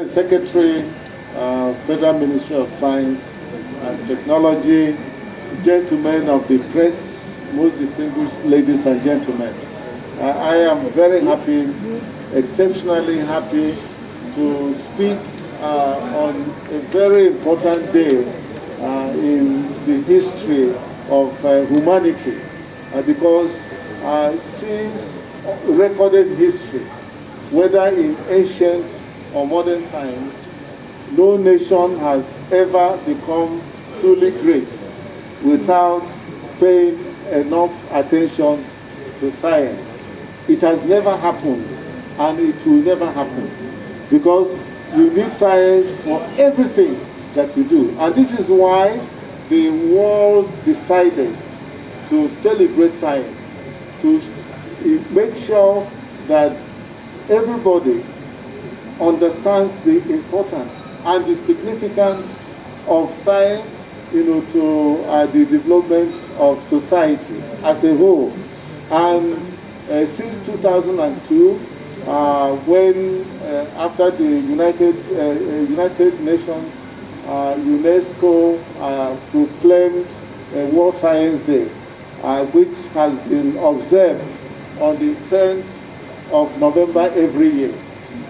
Secretary, Federal Ministry of Science and Technology, gentlemen of the press, most distinguished ladies and gentlemen. I am very happy, exceptionally happy to speak on a very important day in the history of humanity because since recorded history, whether in ancient or modern times, no nation has ever become truly great without paying enough attention to science. It has never happened, and it will never happen, because you need science for everything that you do. And this is why the world decided to celebrate science, to make sure that everybody understands the importance and the significance of science, to the development of society as a whole. And since 2002, when after the United Nations, UNESCO proclaimed World Science Day, which has been observed on the 10th of November every year.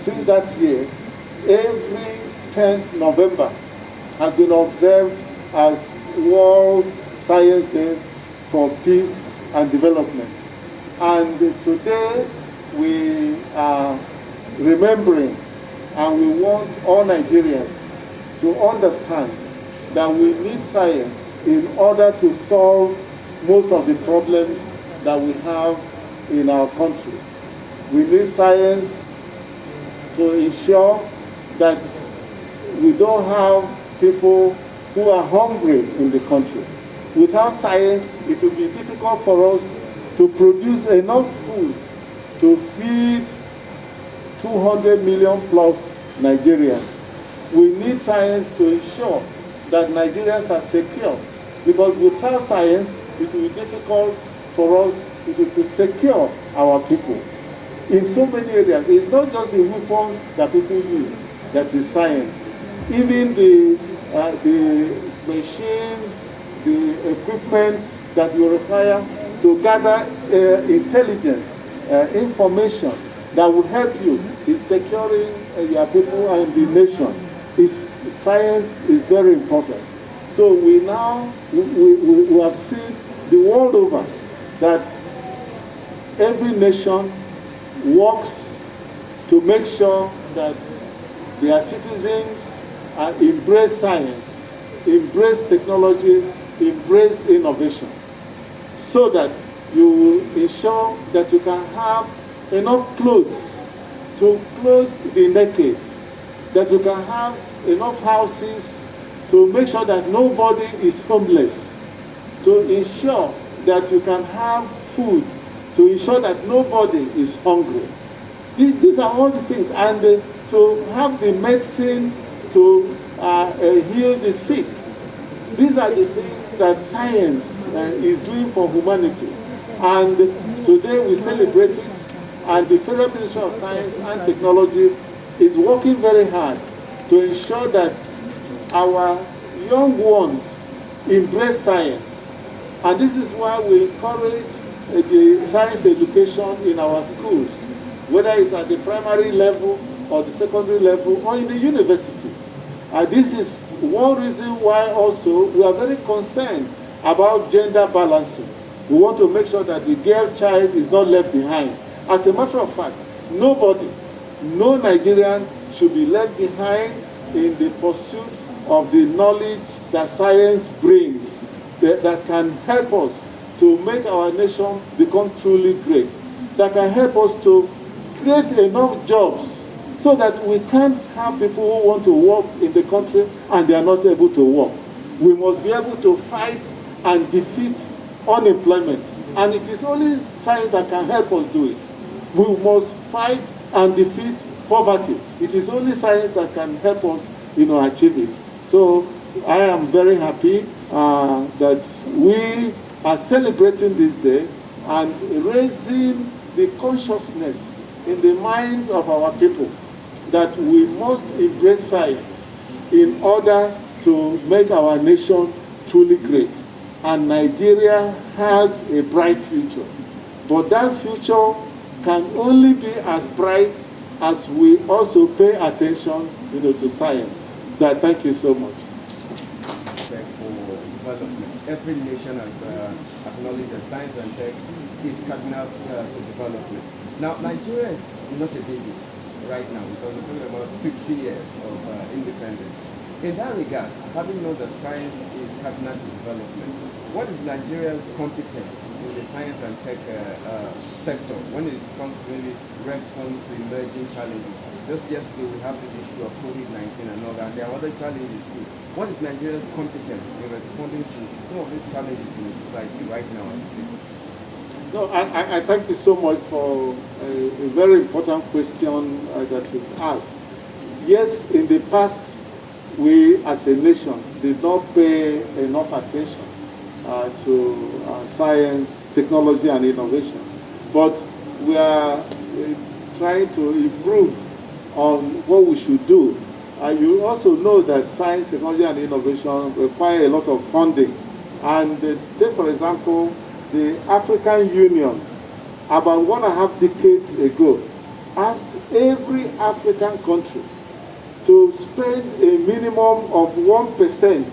Since that year, every 10th November has been observed as World Science Day for Peace and Development. And today we are remembering, and we want all Nigerians to understand that we need science in order to solve most of the problems that we have in our country. We need science to ensure that we don't have people who are hungry in the country. Without science, it will be difficult for us to produce enough food to feed 200 million plus Nigerians. We need science to ensure that Nigerians are secure, because without science, it will be difficult for us to secure our people. In so many areas, it's not just the weapons that people use that is science. Even the machines, the equipment that you require to gather intelligence, information that will help you in securing your people and the nation. Science is very important. So we have seen the world over that every nation works to make sure that their citizens embrace science, embrace technology, embrace innovation, so that you will ensure that you can have enough clothes to clothe the naked, that you can have enough houses to make sure that nobody is homeless, to ensure that you can have food, to ensure that nobody is hungry. These are all the things. And to have the medicine to heal the sick. These are the things that science is doing for humanity. And today we celebrate it. And the Federal Ministry of Science and Technology is working very hard to ensure that our young ones embrace science. And this is why we encourage the science education in our schools, whether it's at the primary level or the secondary level or in the university. This is one reason why also we are very concerned about gender balancing. We want to make sure that the girl child is not left behind. As a matter of fact, no Nigerian should be left behind in the pursuit of the knowledge that science brings, that can help us to make our nation become truly great, that can help us to create enough jobs so that we can't have people who want to work in the country and they are not able to work. We must be able to fight and defeat unemployment, and it is only science that can help us do it. We must fight and defeat poverty. It is only science that can help us, achieve it. So I am very happy that we are celebrating this day and raising the consciousness in the minds of our people that we must embrace science in order to make our nation truly great. And Nigeria has a bright future. But that future can only be as bright as we also pay attention, to science. So I thank you so much. For development, every nation has acknowledged that science and tech is cardinal to development. Now, Nigeria is not a baby right now because we're talking about 60 years of independence. In that regard, having known that science is cardinal to development, what is Nigeria's competence in the science and tech sector when it comes to maybe response to emerging challenges? Just yesterday we have the issue of COVID-19 and all that. There are other challenges too. What is Nigeria's competence in responding to some of these challenges in the society right now as it is? No, I thank you so much for a very important question that you've asked. Yes, in the past, we as a nation did not pay enough attention to science, technology, and innovation. But we are trying to improve on what we should do. You also know that science, technology, and innovation require a lot of funding. And take, for example, the African Union, about 1.5 decades ago, asked every African country to spend a minimum of 1%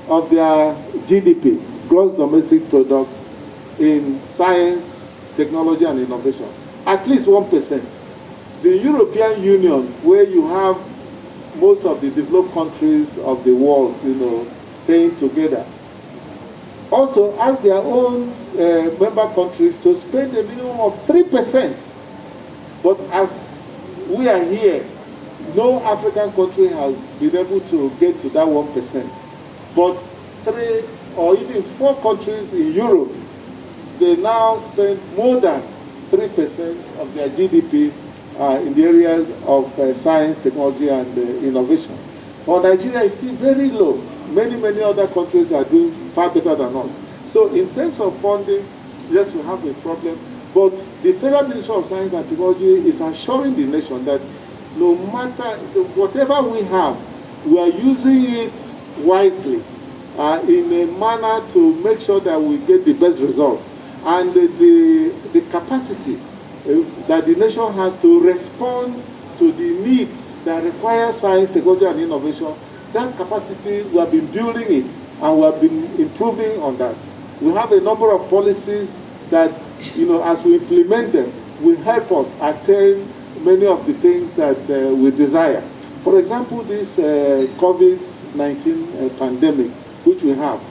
of their GDP, gross domestic product, in science, technology, and innovation. At least 1%. The European Union, where you have most of the developed countries of the world, staying together, also ask their own member countries to spend a minimum of 3%. But as we are here, no African country has been able to get to that 1%. But 3 or even 4 countries in Europe, they now spend more than 3% of their GDP in the areas of science, technology, and innovation. But Nigeria is still very low. Many other countries are doing far better than us. So in terms of funding, yes, we have a problem. But the Federal Ministry of Science and Technology is assuring the nation that no matter whatever we have, we are using it wisely in a manner to make sure that we get the best results. And the capacity that the nation has to respond to the needs that require science, technology, and innovation, that capacity, we have been building it and we have been improving on that. We have a number of policies that, as we implement them, will help us attain many of the things that we desire. For example, this COVID-19 pandemic, which we have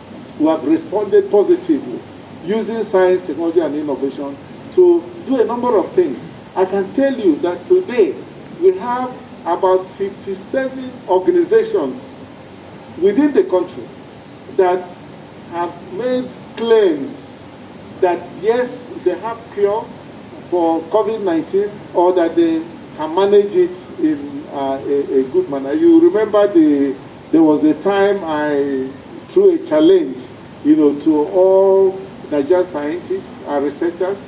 responded positively using science, technology, and innovation to do a number of things. I can tell you that today we have about 57 organizations within the country that have made claims that yes, they have cure for COVID-19 or that they can manage it in a good manner. You remember there was a time I threw a challenge, to all Nigerian scientists and researchers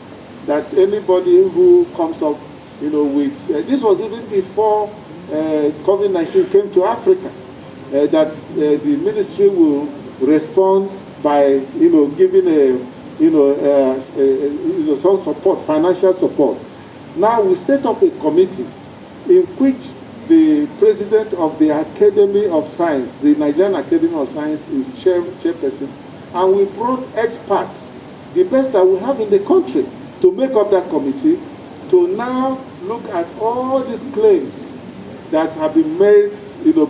that anybody who comes up, with this was even before COVID-19 came to Africa, that the ministry will respond by, giving some support, financial support. Now we set up a committee in which the president of the Academy of Science, the Nigerian Academy of Science, is chairperson, and we brought experts, the best that we have in the country, to make up that committee to now look at all these claims that have been made,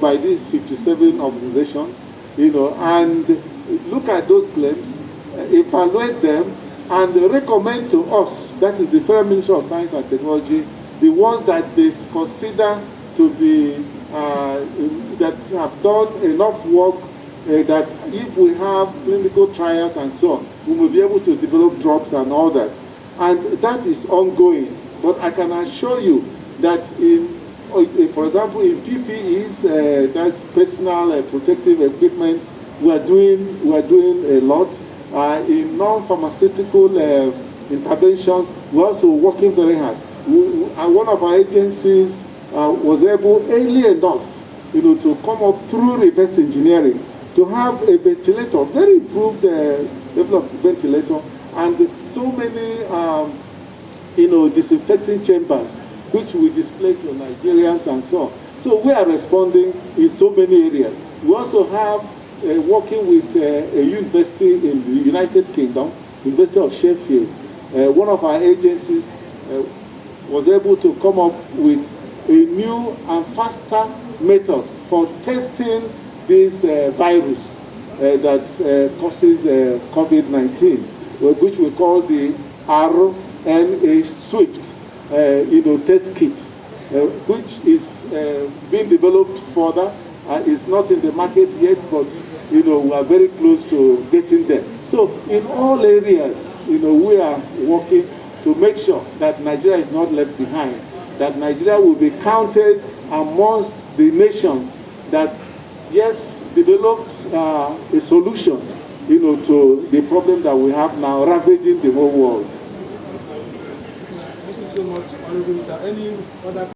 by these 57 organizations, and look at those claims, evaluate them, and recommend to us, that is the Federal Ministry of Science and Technology, the ones that they consider to be, that have done enough work, that if we have clinical trials and so on, we will be able to develop drugs and all that. And that is ongoing. But I can assure you that for example, in PPEs, that's personal protective equipment, we are doing a lot. In non-pharmaceutical interventions, we're also working very hard. And one of our agencies was able early enough, to come up through reverse engineering to have a ventilator, very improved level of ventilator, and so many, disinfecting chambers, which we display to Nigerians and so on. So we are responding in so many areas. We also have working with a university in the United Kingdom, University of Sheffield. One of our agencies was able to come up with a new and faster method for testing this virus that causes COVID-19, which we call the RNA Swift, test kit, which is being developed further. It's not in the market yet, but we are very close to getting there. So in all areas, we are working to make sure that Nigeria is not left behind, that Nigeria will be counted amongst the nations that, yes, developed a solution, to the problem that we have now ravaging the whole world. Thank you so much, Honorable Minister. Any other